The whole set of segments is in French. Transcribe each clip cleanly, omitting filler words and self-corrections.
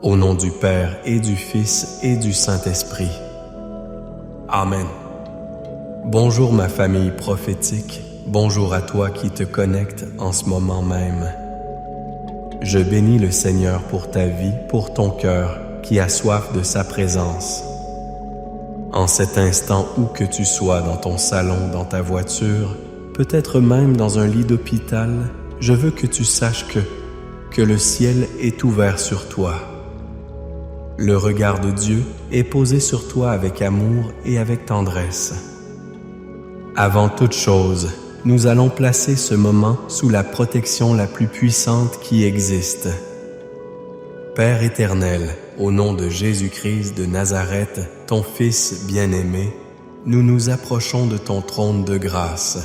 Au nom du Père et du Fils et du Saint-Esprit. Amen. Bonjour ma famille prophétique, bonjour à toi qui te connectes en ce moment même. Je bénis le Seigneur pour ta vie, pour ton cœur qui a soif de sa présence. En cet instant où que tu sois, dans ton salon, dans ta voiture, peut-être même dans un lit d'hôpital, je veux que tu saches que le ciel est ouvert sur toi. Le regard de Dieu est posé sur toi avec amour et avec tendresse. Avant toute chose, nous allons placer ce moment sous la protection la plus puissante qui existe. Père éternel, au nom de Jésus-Christ de Nazareth, ton Fils bien-aimé, nous nous approchons de ton trône de grâce.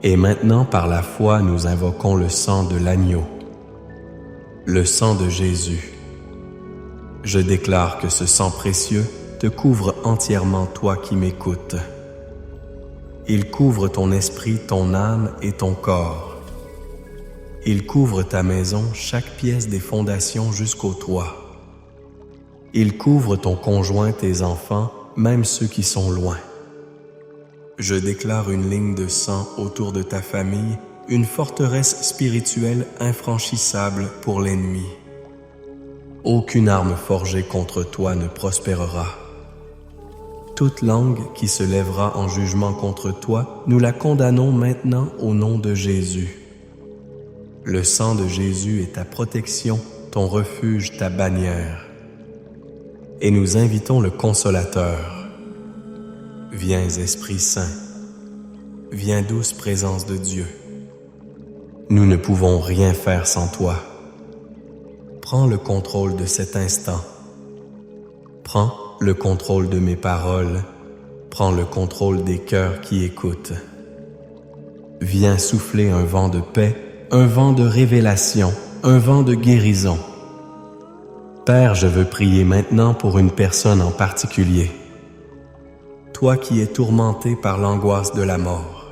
Et maintenant, par la foi, nous invoquons le sang de l'agneau, le sang de Jésus. Je déclare que ce sang précieux te couvre entièrement, toi qui m'écoutes. Il couvre ton esprit, ton âme et ton corps. Il couvre ta maison, chaque pièce des fondations jusqu'au toit. Il couvre ton conjoint, tes enfants, même ceux qui sont loin. Je déclare une ligne de sang autour de ta famille, une forteresse spirituelle infranchissable pour l'ennemi. Aucune arme forgée contre toi ne prospérera. Toute langue qui se lèvera en jugement contre toi, nous la condamnons maintenant au nom de Jésus. Le sang de Jésus est ta protection, ton refuge, ta bannière. Et nous invitons le Consolateur. Viens, Esprit Saint. Viens, douce présence de Dieu. Nous ne pouvons rien faire sans toi. Prends le contrôle de cet instant. Prends le contrôle de mes paroles. Prends le contrôle des cœurs qui écoutent. Viens souffler un vent de paix, un vent de révélation, un vent de guérison. Père, je veux prier maintenant pour une personne en particulier. Toi qui es tourmenté par l'angoisse de la mort.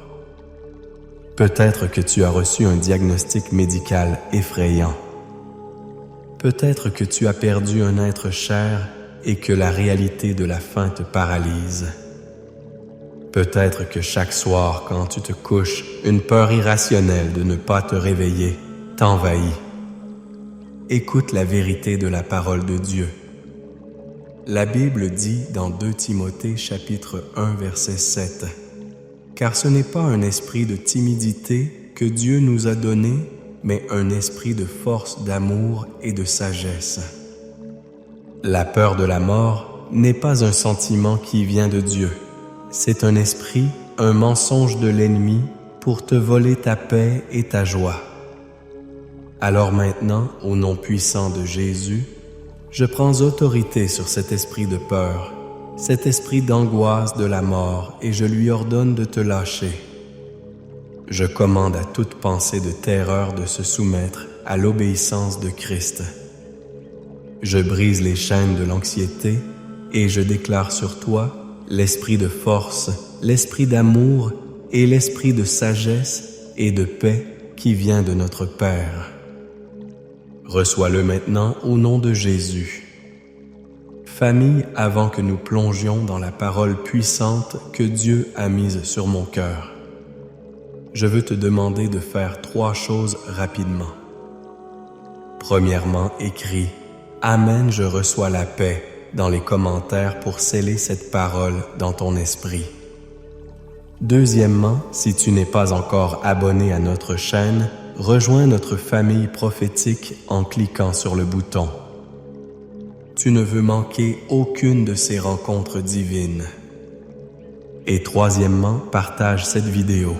Peut-être que tu as reçu un diagnostic médical effrayant. Peut-être que tu as perdu un être cher et que la réalité de la fin te paralyse. Peut-être que chaque soir, quand tu te couches, une peur irrationnelle de ne pas te réveiller t'envahit. Écoute la vérité de la parole de Dieu. La Bible dit dans 2 Timothée chapitre 1 verset 7 « Car ce n'est pas un esprit de timidité que Dieu nous a donné, mais un esprit de force, d'amour et de sagesse. » La peur de la mort n'est pas un sentiment qui vient de Dieu. C'est un esprit, un mensonge de l'ennemi pour te voler ta paix et ta joie. Alors maintenant, au nom puissant de Jésus, je prends autorité sur cet esprit de peur, cet esprit d'angoisse de la mort, et je lui ordonne de te lâcher. Je commande à toute pensée de terreur de se soumettre à l'obéissance de Christ. Je brise les chaînes de l'anxiété et je déclare sur toi l'esprit de force, l'esprit d'amour et l'esprit de sagesse et de paix qui vient de notre Père. Reçois-le maintenant au nom de Jésus. Famille, avant que nous plongions dans la parole puissante que Dieu a mise sur mon cœur, je veux te demander de faire 3 choses rapidement. Premièrement, écris « Amen, je reçois la paix » dans les commentaires pour sceller cette parole dans ton esprit. Deuxièmement, si tu n'es pas encore abonné à notre chaîne, rejoins notre famille prophétique en cliquant sur le bouton. Tu ne veux manquer aucune de ces rencontres divines. Et troisièmement, partage cette vidéo.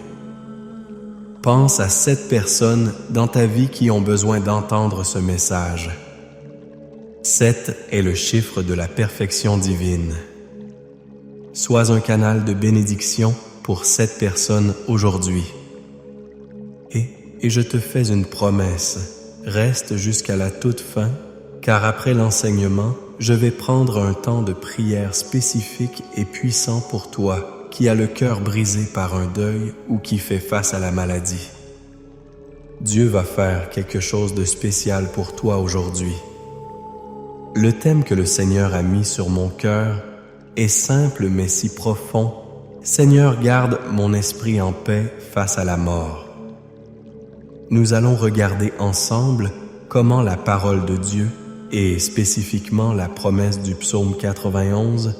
Pense à 7 personnes dans ta vie qui ont besoin d'entendre ce message. 7 est le chiffre de la perfection divine. Sois un canal de bénédiction pour 7 personnes aujourd'hui. Et je te fais une promesse, reste jusqu'à la toute fin, car après l'enseignement, je vais prendre un temps de prière spécifique et puissant pour toi, qui a le cœur brisé par un deuil ou qui fait face à la maladie. Dieu va faire quelque chose de spécial pour toi aujourd'hui. Le thème que le Seigneur a mis sur mon cœur est simple mais si profond. Seigneur, garde mon esprit en paix face à la mort. Nous allons regarder ensemble comment la parole de Dieu, et spécifiquement la promesse du psaume 91,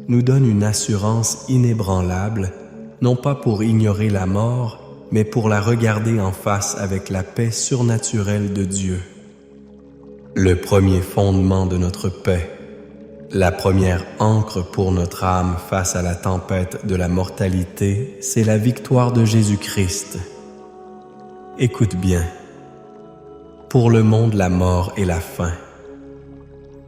nous donne une assurance inébranlable, non pas pour ignorer la mort, mais pour la regarder en face avec la paix surnaturelle de Dieu. Le premier fondement de notre paix, la première ancre pour notre âme face à la tempête de la mortalité, c'est la victoire de Jésus-Christ. Écoute bien. Pour le monde, la mort est la fin.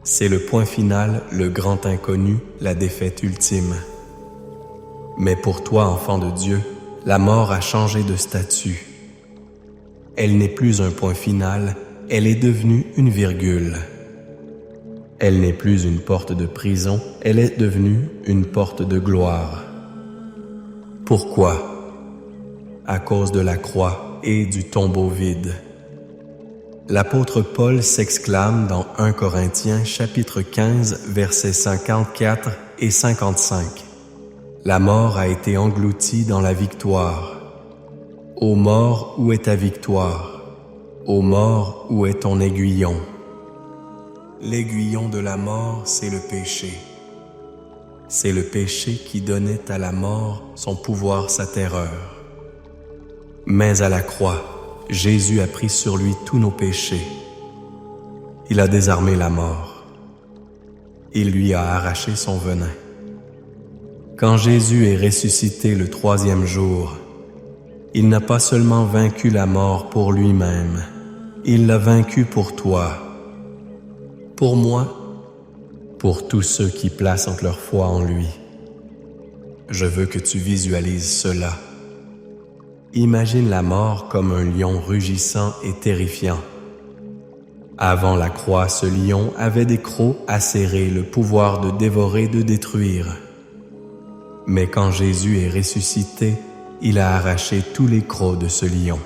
C'est le point final, le grand inconnu, la défaite ultime. Mais pour toi, enfant de Dieu, la mort a changé de statut. Elle n'est plus un point final, elle est devenue une virgule. Elle n'est plus une porte de prison, elle est devenue une porte de gloire. Pourquoi? À cause de la croix et du tombeau vide. L'apôtre Paul s'exclame dans 1 Corinthiens chapitre 15 versets 54 et 55. La mort a été engloutie dans la victoire. Ô mort, où est ta victoire? Ô mort, où est ton aiguillon? L'aiguillon de la mort, c'est le péché. C'est le péché qui donnait à la mort son pouvoir, sa terreur. Mais à la croix, Jésus a pris sur lui tous nos péchés. Il a désarmé la mort. Il lui a arraché son venin. Quand Jésus est ressuscité le 3e jour, il n'a pas seulement vaincu la mort pour lui-même, il l'a vaincu pour toi, pour moi, pour tous ceux qui placent leur foi en lui. Je veux que tu visualises cela. Imagine la mort comme un lion rugissant et terrifiant. Avant la croix, ce lion avait des crocs acérés, le pouvoir de dévorer, de détruire. Mais quand Jésus est ressuscité, il a arraché tous les crocs de ce lion.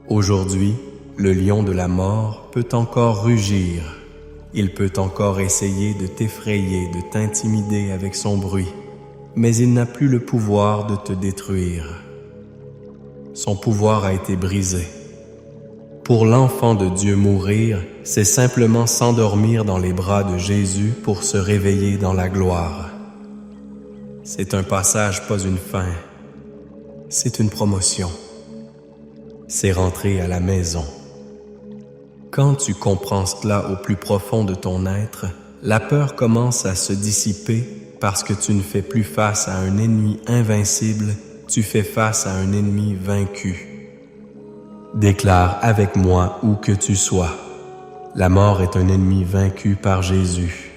Aujourd'hui, le lion de la mort peut encore rugir. Il peut encore essayer de t'effrayer, de t'intimider avec son bruit, mais il n'a plus le pouvoir de te détruire. Son pouvoir a été brisé. Pour l'enfant de Dieu, mourir, c'est simplement s'endormir dans les bras de Jésus pour se réveiller dans la gloire. C'est un passage, pas une fin. C'est une promotion. C'est rentrer à la maison. Quand tu comprends cela au plus profond de ton être, la peur commence à se dissiper parce que tu ne fais plus face à un ennemi invincible, tu fais face à un ennemi vaincu. Déclare avec moi où que tu sois. La mort est un ennemi vaincu par Jésus.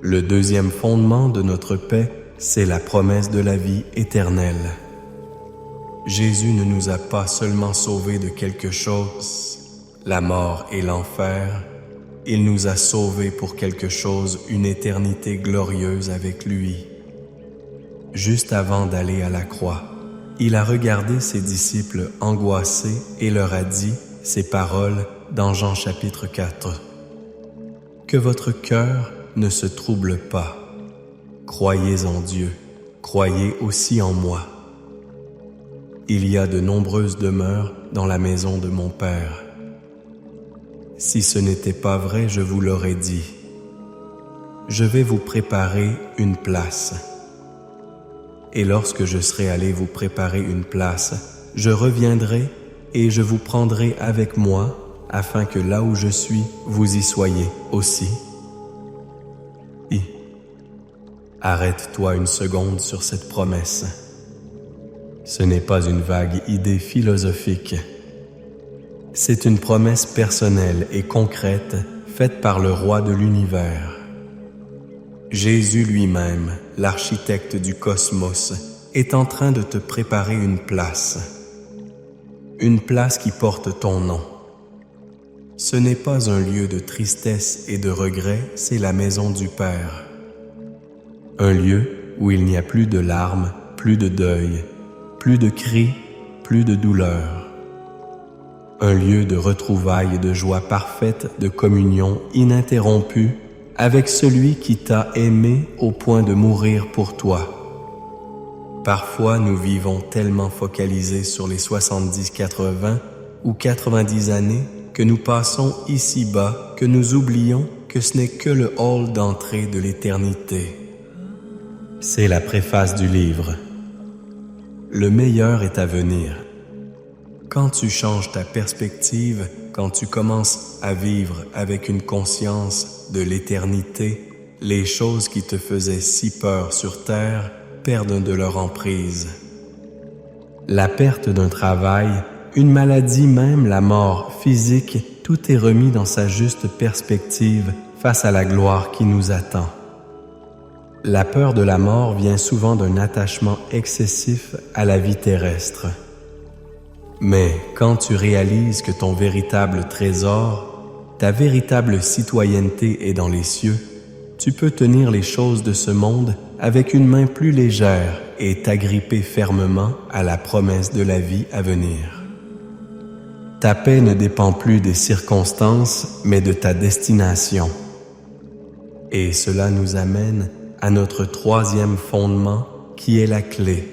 Le deuxième fondement de notre paix, c'est la promesse de la vie éternelle. Jésus ne nous a pas seulement sauvés de quelque chose, la mort et l'enfer, il nous a sauvés pour quelque chose, une éternité glorieuse avec lui. Juste avant d'aller à la croix, il a regardé ses disciples angoissés et leur a dit ces paroles dans Jean chapitre 4. Que votre cœur ne se trouble pas. Croyez en Dieu, croyez aussi en moi. Il y a de nombreuses demeures dans la maison de mon Père. Si ce n'était pas vrai, je vous l'aurais dit. Je vais vous préparer une place. Et lorsque je serai allé vous préparer une place, je reviendrai et je vous prendrai avec moi, afin que là où je suis, vous y soyez aussi. Arrête-toi une seconde sur cette promesse. Ce n'est pas une vague idée philosophique. C'est une promesse personnelle et concrète faite par le roi de l'univers. Jésus lui-même, l'architecte du cosmos, est en train de te préparer une place qui porte ton nom. Ce n'est pas un lieu de tristesse et de regret, c'est la maison du Père. Un lieu où il n'y a plus de larmes, plus de deuil, plus de cris, plus de douleur. un lieu de retrouvailles et de joie parfaite, de communion ininterrompue avec celui qui t'a aimé au point de mourir pour toi. Parfois, nous vivons tellement focalisés sur les 70, 80 ou 90 années que nous passons ici-bas, que nous oublions que ce n'est que le hall d'entrée de l'éternité. C'est la préface du livre. Le meilleur est à venir. Quand tu changes ta perspective, quand tu commences à vivre avec une conscience de l'éternité, les choses qui te faisaient si peur sur terre perdent de leur emprise. La perte d'un travail, une maladie, même la mort physique, tout est remis dans sa juste perspective face à la gloire qui nous attend. La peur de la mort vient souvent d'un attachement excessif à la vie terrestre. Mais quand tu réalises que ton véritable trésor, ta véritable citoyenneté est dans les cieux, tu peux tenir les choses de ce monde avec une main plus légère et t'agripper fermement à la promesse de la vie à venir. Ta paix ne dépend plus des circonstances, mais de ta destination. Et cela nous amène à notre troisième fondement qui est la clé.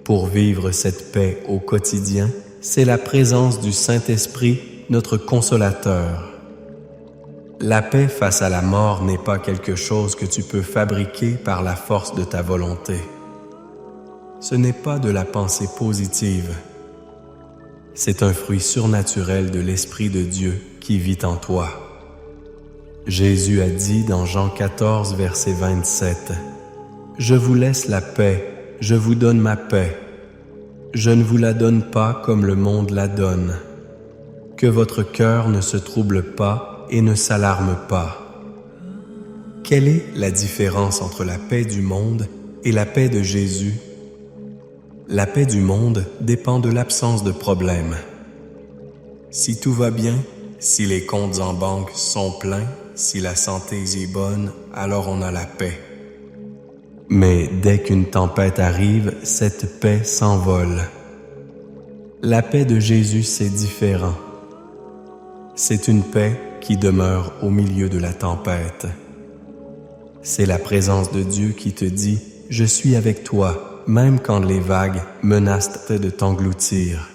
Pour vivre cette paix au quotidien, c'est la présence du Saint-Esprit, notre consolateur. La paix face à la mort n'est pas quelque chose que tu peux fabriquer par la force de ta volonté. Ce n'est pas de la pensée positive. C'est un fruit surnaturel de l'Esprit de Dieu qui vit en toi. Jésus a dit dans Jean 14, verset 27, « Je vous laisse la paix, je vous donne ma paix. Je ne vous la donne pas comme le monde la donne. Que votre cœur ne se trouble pas et ne s'alarme pas. » Quelle est la différence entre la paix du monde et la paix de Jésus? La paix du monde dépend de l'absence de problèmes. Si tout va bien, si les comptes en banque sont pleins, si la santé est bonne, alors on a la paix. Mais dès qu'une tempête arrive, cette paix s'envole. La paix de Jésus, c'est différent. C'est une paix qui demeure au milieu de la tempête. C'est la présence de Dieu qui te dit « Je suis avec toi », même quand les vagues menacent de t'engloutir.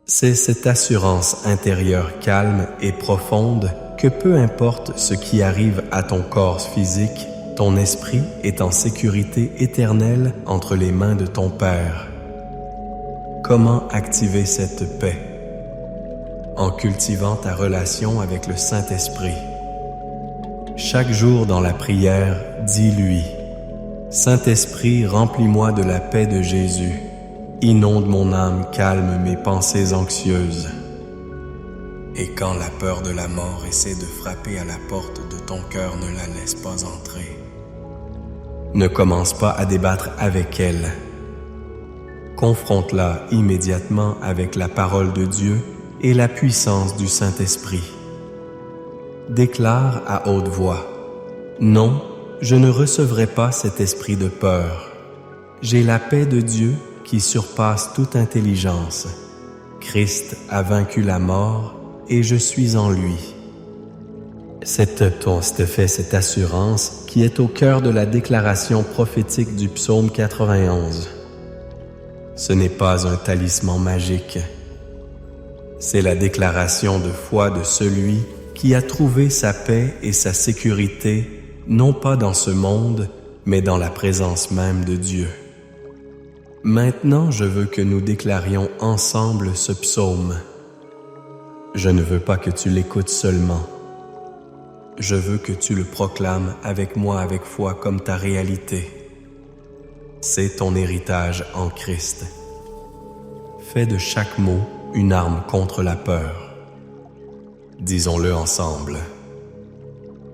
C'est cette assurance intérieure calme et profonde que peu importe ce qui arrive à ton corps physique, ton esprit est en sécurité éternelle entre les mains de ton Père. Comment activer cette paix? En cultivant ta relation avec le Saint-Esprit. Chaque jour dans la prière, dis-lui « Saint-Esprit, remplis-moi de la paix de Jésus. Inonde mon âme, calme mes pensées anxieuses. » Et quand la peur de la mort essaie de frapper à la porte de ton cœur, ne la laisse pas entrer. Ne commence pas à débattre avec elle. Confronte-la immédiatement avec la parole de Dieu et la puissance du Saint-Esprit. Déclare à haute voix « Non, je ne recevrai pas cet esprit de peur. J'ai la paix de Dieu qui surpasse toute intelligence. Christ a vaincu la mort et je suis en lui. » Cette assurance qui est au cœur de la déclaration prophétique du psaume 91. Ce n'est pas un talisman magique. C'est la déclaration de foi de celui qui a trouvé sa paix et sa sécurité, non pas dans ce monde, mais dans la présence même de Dieu. Maintenant, je veux que nous déclarions ensemble ce psaume. Je ne veux pas que tu l'écoutes seulement. Je veux que tu le proclames avec moi avec foi comme ta réalité. C'est ton héritage en Christ. Fais de chaque mot une arme contre la peur. Disons-le ensemble.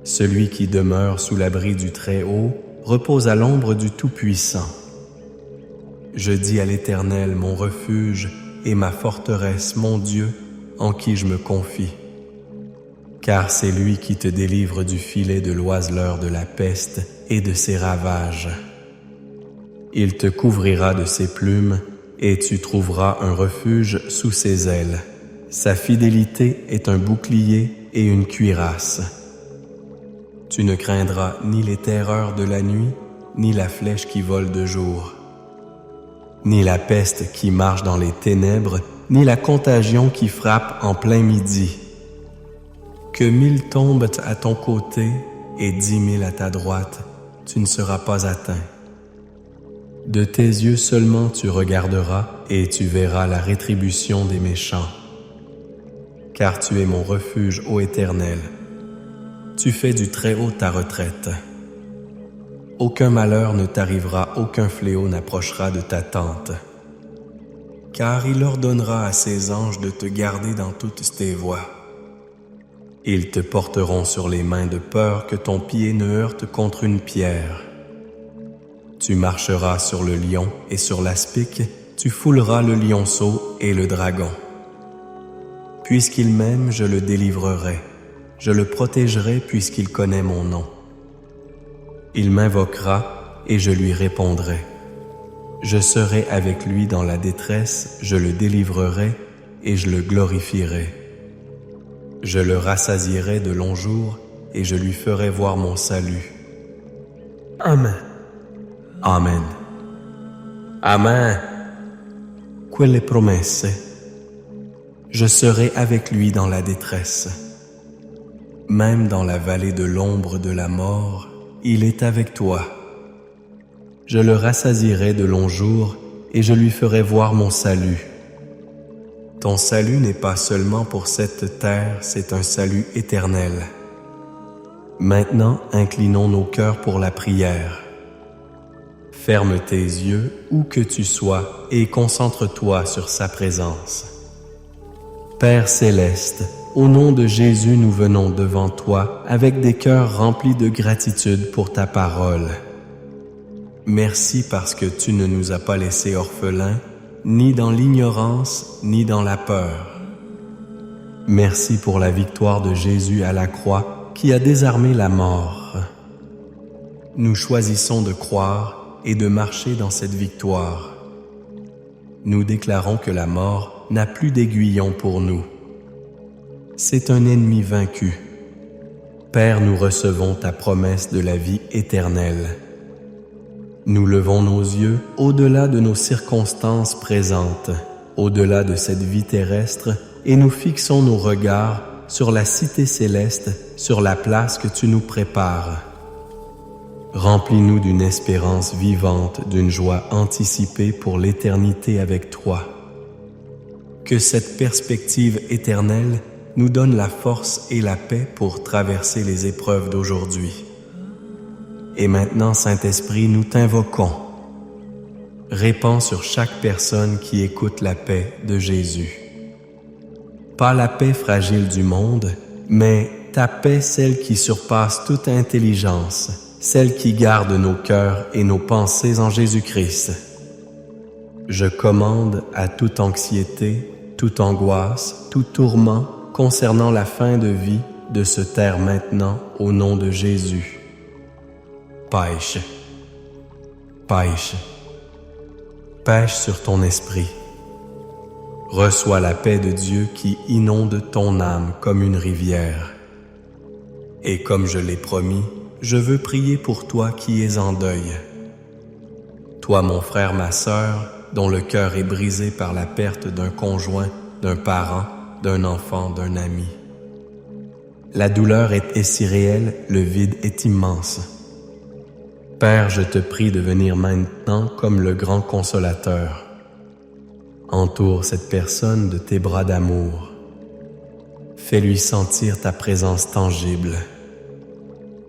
Celui qui demeure sous l'abri du Très-Haut repose à l'ombre du Tout-Puissant. Je dis à l'Éternel, mon refuge et ma forteresse, mon Dieu, en qui je me confie. Car c'est lui qui te délivre du filet de l'oiseleur de la peste et de ses ravages. Il te couvrira de ses plumes et tu trouveras un refuge sous ses ailes. Sa fidélité est un bouclier et une cuirasse. Tu ne craindras ni les terreurs de la nuit, ni la flèche qui vole de jour, ni la peste qui marche dans les ténèbres, ni la contagion qui frappe en plein midi. Que 1000 tombent à ton côté et 10 000 à ta droite, tu ne seras pas atteint. De tes yeux seulement tu regarderas et tu verras la rétribution des méchants. Car tu es mon refuge, ô Éternel. Tu fais du Très-Haut ta retraite. Aucun malheur ne t'arrivera, aucun fléau n'approchera de ta tente. Car il ordonnera à ses anges de te garder dans toutes tes voies. Ils te porteront sur les mains de peur que ton pied ne heurte contre une pierre. Tu marcheras sur le lion et sur l'aspic, tu fouleras le lionceau et le dragon. Puisqu'il m'aime, je le délivrerai. Je le protégerai puisqu'il connaît mon nom. Il m'invoquera et je lui répondrai. Je serai avec lui dans la détresse, je le délivrerai et je le glorifierai. Je le rassasierai de longs jours et je lui ferai voir mon salut. Amen. Amen. Amen. Quelle promesse. Je serai avec lui dans la détresse. Même dans la vallée de l'ombre de la mort, il est avec toi. Je le rassasierai de longs jours et je lui ferai voir mon salut. Ton salut n'est pas seulement pour cette terre, c'est un salut éternel. Maintenant, inclinons nos cœurs pour la prière. Ferme tes yeux où que tu sois et concentre-toi sur sa présence. Père céleste, au nom de Jésus, nous venons devant toi avec des cœurs remplis de gratitude pour ta parole. Merci parce que tu ne nous as pas laissés orphelins, ni dans l'ignorance, ni dans la peur. Merci pour la victoire de Jésus à la croix qui a désarmé la mort. Nous choisissons de croire et de marcher dans cette victoire. Nous déclarons que la mort n'a plus d'aiguillon pour nous. C'est un ennemi vaincu. Père, nous recevons ta promesse de la vie éternelle. Nous levons nos yeux au-delà de nos circonstances présentes, au-delà de cette vie terrestre, et nous fixons nos regards sur la cité céleste, sur la place que tu nous prépares. Remplis-nous d'une espérance vivante, d'une joie anticipée pour l'éternité avec toi. Que cette perspective éternelle nous donne la force et la paix pour traverser les épreuves d'aujourd'hui. Et maintenant, Saint-Esprit, nous t'invoquons. Répands sur chaque personne qui écoute la paix de Jésus. Pas la paix fragile du monde, mais ta paix, celle qui surpasse toute intelligence, celle qui garde nos cœurs et nos pensées en Jésus-Christ. Je commande à toute anxiété, toute angoisse, tout tourment concernant la fin de vie de se taire maintenant au nom de Jésus. Pêche, pêche, pêche sur ton esprit. Reçois la paix de Dieu qui inonde ton âme comme une rivière. Et comme je l'ai promis, je veux prier pour toi qui es en deuil. Toi, mon frère, ma sœur, dont le cœur est brisé par la perte d'un conjoint, d'un parent, d'un enfant, d'un ami. La douleur est si réelle, le vide est immense. Père, je te prie de venir maintenant comme le grand consolateur. Entoure cette personne de tes bras d'amour. Fais-lui sentir ta présence tangible.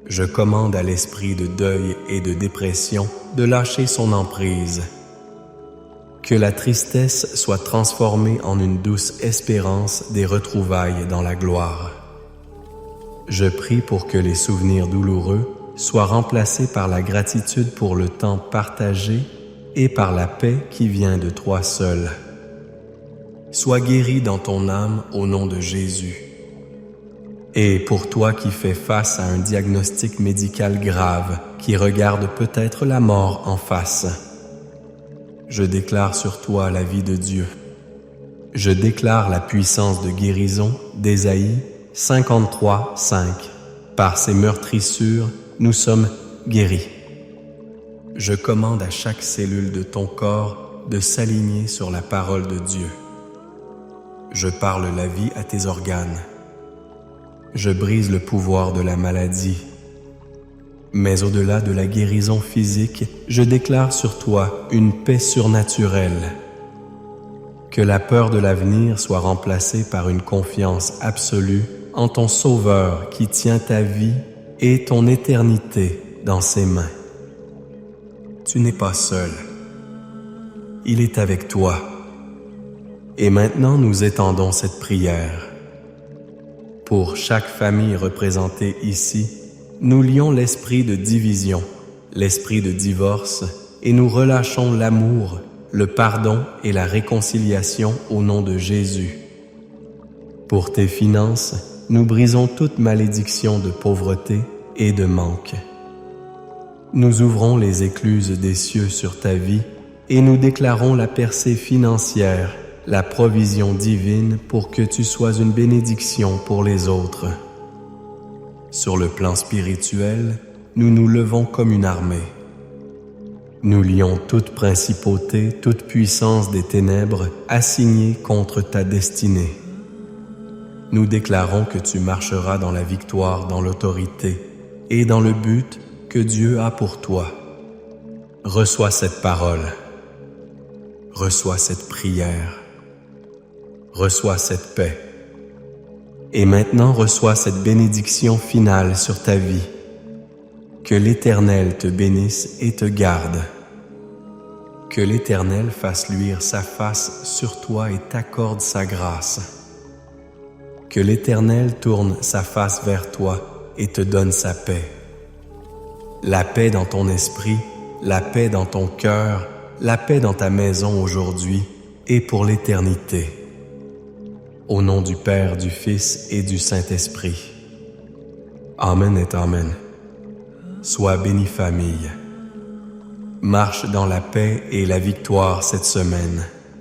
Je commande à l'esprit de deuil et de dépression de lâcher son emprise. Que la tristesse soit transformée en une douce espérance des retrouvailles dans la gloire. Je prie pour que les souvenirs douloureux soient remplacés par la gratitude pour le temps partagé et par la paix qui vient de toi seul. Sois guéri dans ton âme au nom de Jésus. Et pour toi qui fais face à un diagnostic médical grave, qui regarde peut-être la mort en face, je déclare sur toi la vie de Dieu. Je déclare la puissance de guérison d'Ésaïe 53, 5. Par ses meurtrissures, nous sommes guéris. Je commande à chaque cellule de ton corps de s'aligner sur la parole de Dieu. Je parle la vie à tes organes. Je brise le pouvoir de la maladie. Mais au-delà de la guérison physique, je déclare sur toi une paix surnaturelle. Que la peur de l'avenir soit remplacée par une confiance absolue en ton Sauveur qui tient ta vie et ton éternité dans ses mains. Tu n'es pas seul. Il est avec toi. Et maintenant nous étendons cette prière. Pour chaque famille représentée ici, nous lions l'esprit de division, l'esprit de divorce, et nous relâchons l'amour, le pardon et la réconciliation au nom de Jésus. Pour tes finances, nous brisons toute malédiction de pauvreté et de manque. Nous ouvrons les écluses des cieux sur ta vie et nous déclarons la percée financière, la provision divine pour que tu sois une bénédiction pour les autres. Sur le plan spirituel, nous nous levons comme une armée. Nous lions toute principauté, toute puissance des ténèbres assignée contre ta destinée. Nous déclarons que tu marcheras dans la victoire, dans l'autorité et dans le but que Dieu a pour toi. Reçois cette parole. Reçois cette prière. Reçois cette paix. Et maintenant reçois cette bénédiction finale sur ta vie. Que l'Éternel te bénisse et te garde. Que l'Éternel fasse luire sa face sur toi et t'accorde sa grâce. Que l'Éternel tourne sa face vers toi et te donne sa paix. La paix dans ton esprit, la paix dans ton cœur, la paix dans ta maison aujourd'hui et pour l'éternité. Au nom du Père, du Fils et du Saint-Esprit. Amen et Amen. Sois bénie famille. Marche dans la paix et la victoire cette semaine.